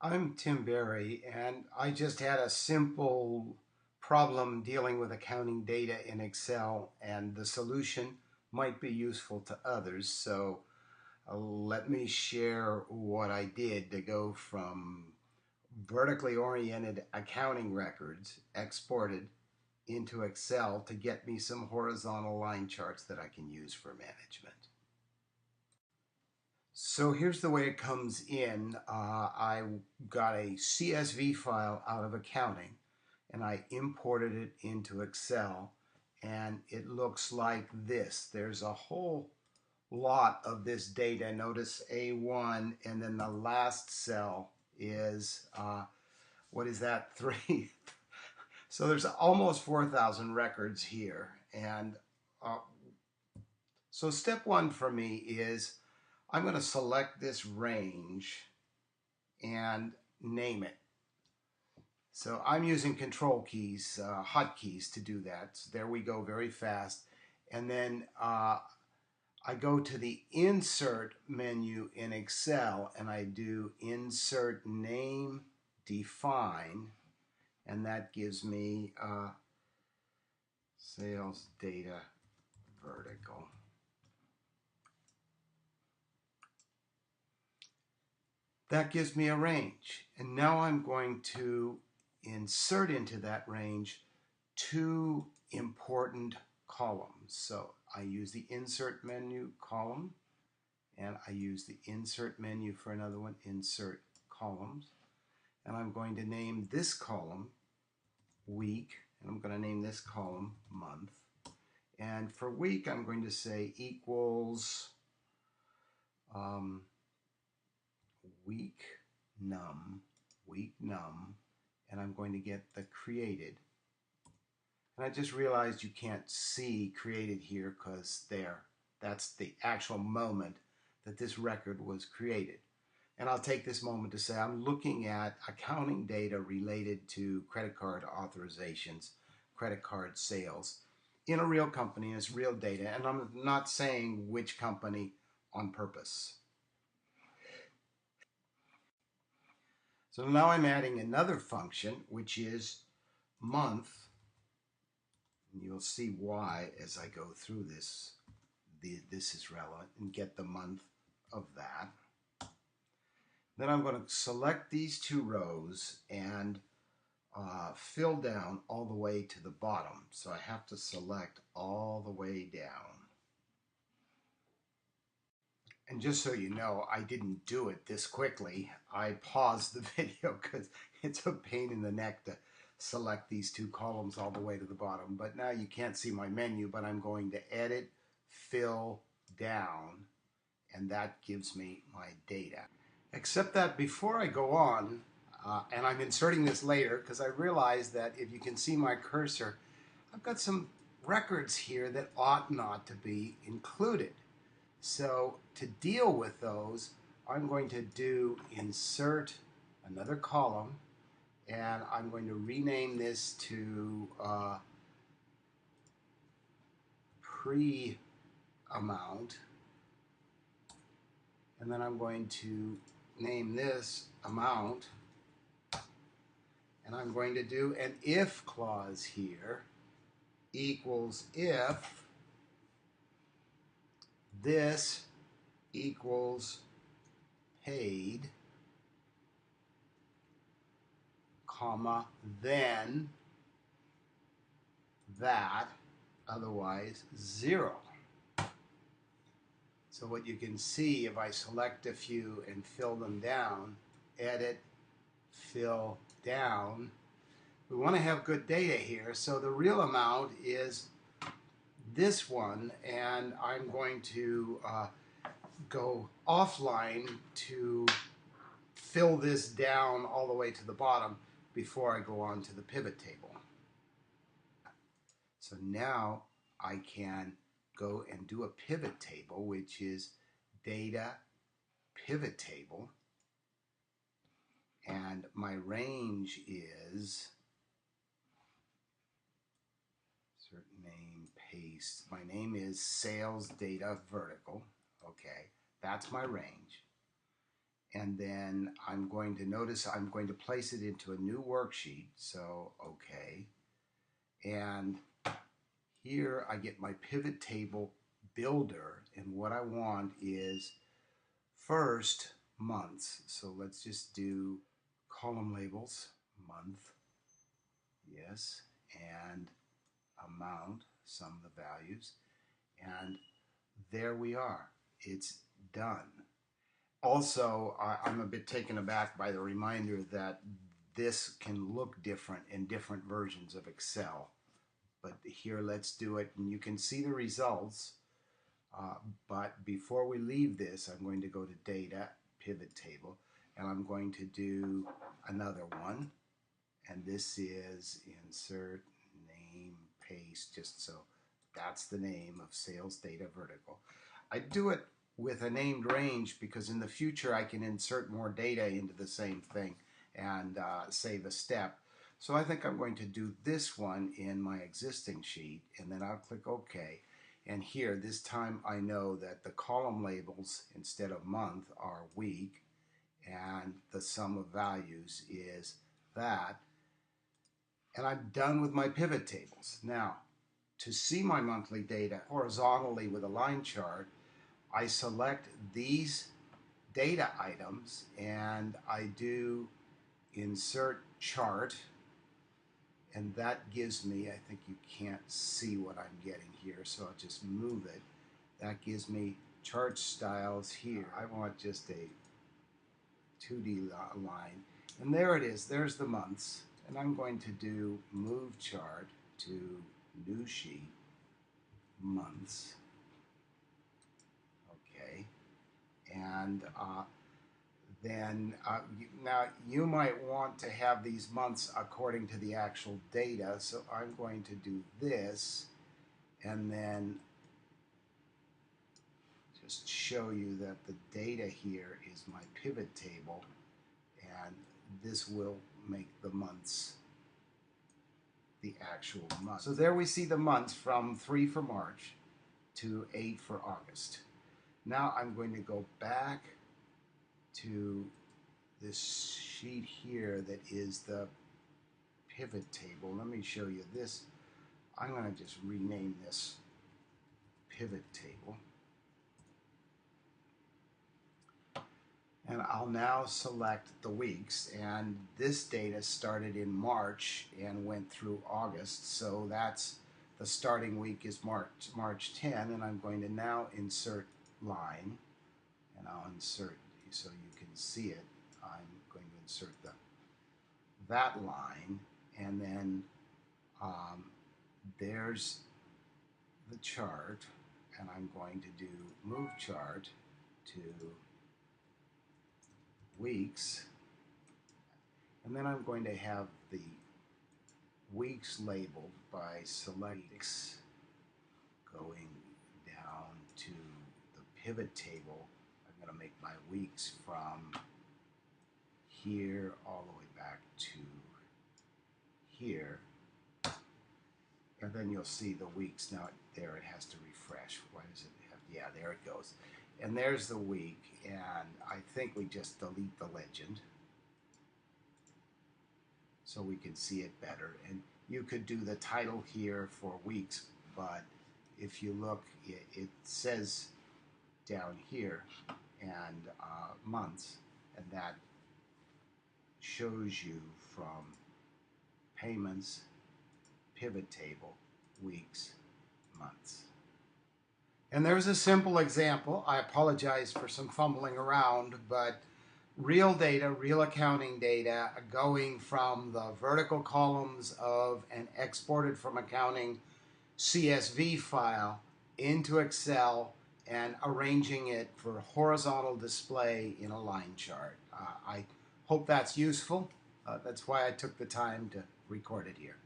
I'm Tim Berry, and I just had a simple problem dealing with accounting data in Excel, and the solution might be useful to others. So let me share what I did to go from vertically oriented accounting records exported into Excel to get me some horizontal line charts that I can use for management. So here's the way it comes in. I got a CSV file out of accounting and I imported it into Excel, and it looks like this. There's a whole lot of this data. Notice A1, and then the last cell is, what is that, 3? So there's almost 4,000 records here. And uh, so step one for me is I'm going to select this range and name it. So I'm using control keys, hotkeys to do that. So there we go, very fast. And then I go to the Insert menu in Excel and I do Insert Name Define, and that gives me Sales Data Vertical. That gives me a range. And now I'm going to insert into that range two important columns. So I use the Insert menu column, and I use the Insert menu for another one, Insert Columns. And I'm going to name this column Week, and I'm going to name this column Month. And for week, I'm going to say equals week num, and I'm going to get the created. And I just realized you can't see created here because that's the actual moment that this record was created. And I'll take this moment to say I'm looking at accounting data related to credit card authorizations, credit card sales in a real company, and it's real data. And I'm not saying which company on purpose. So now I'm adding another function, which is month. And you'll see why as I go through this. This is relevant, and get the month of that. Then I'm going to select these two rows and fill down all the way to the bottom. So I have to select all the way down. And just so you know, I didn't do it this quickly. I paused the video because it's a pain in the neck to select these two columns all the way to the bottom. But now you can't see my menu, but I'm going to edit, fill down, and that gives me my data. Except that before I go on, and I'm inserting this later because I realized that if you can see my cursor, I've got some records here that ought not to be included. So to deal with those, I'm going to do insert another column, and I'm going to rename this to pre-amount, and then I'm going to name this amount, and I'm going to do an if clause here, equals if this equals paid, comma, then that, otherwise 0. So what you can see, if I select a few and fill them down, edit, fill down, we want to have good data here. So the real amount is this one, and I'm going to go offline to fill this down all the way to the bottom before I go on to the pivot table. So now I can go and do a pivot table, which is data pivot table, and my range is insert name, paste. My name is sales data vertical. Okay, that's my range. and then I'm going to notice I'm going to place it into a new worksheet. So, okay. And here I get my pivot table builder, and what I want is first months. So let's just do column labels, month, yes, and amount, sum of the values, and there we are. It's done. Also, I'm a bit taken aback by the reminder that this can look different in different versions of Excel. But here, let's do it, and you can see the results. But before we leave this, I'm going to go to Data, Pivot Table, and I'm going to do another one. And this is Insert, Name, Paste, just so that's the name of Sales Data Vertical. I do it with a named range because in the future I can insert more data into the same thing and save a step. So I think I'm going to do this one in my existing sheet, and then I'll click OK. And here, this time I know that the column labels instead of month are week, and the sum of values is that. And I'm done with my pivot tables. Now, to see my monthly data horizontally with a line chart, I select these data items and I do insert chart, and that gives me, I think you can't see what I'm getting here, so I'll just move it. That gives me chart styles here. I want just a 2D line, and there it is. There's the months, and I'm going to do move chart to new sheet, months. Okay, and then now you might want to have these months according to the actual data, so I'm going to do this and then just show you that the data here is my pivot table, and this will make the months the actual month. So there we see the months from 3 for March to 8 for August. Now I'm going to go back to this sheet here that is the pivot table. Let me show you this. I'm going to just rename this pivot table. And I'll now select the weeks, and this data started in March and went through August, so that's the starting week is March 10, and I'm going to now insert line, and I'll insert so you can see it. I'm going to insert that line, and then there's the chart, and I'm going to do move chart to weeks, and then I'm going to have the weeks labeled by select weeks, going down to the pivot table. I'm going to make my weeks from here all the way back to here, and then you'll see the weeks. Now there it has to refresh. Why does it have? Yeah, there it goes. And there's the week, and I think we just delete the legend so we can see it better. And you could do the title here for weeks, but if you look, it says down here and months, and that shows you from payments, pivot table, weeks, months. And there's a simple example. I apologize for some fumbling around, but real data, real accounting data, going from the vertical columns of an exported from accounting CSV file into Excel and arranging it for horizontal display in a line chart. I hope that's useful. That's why I took the time to record it here.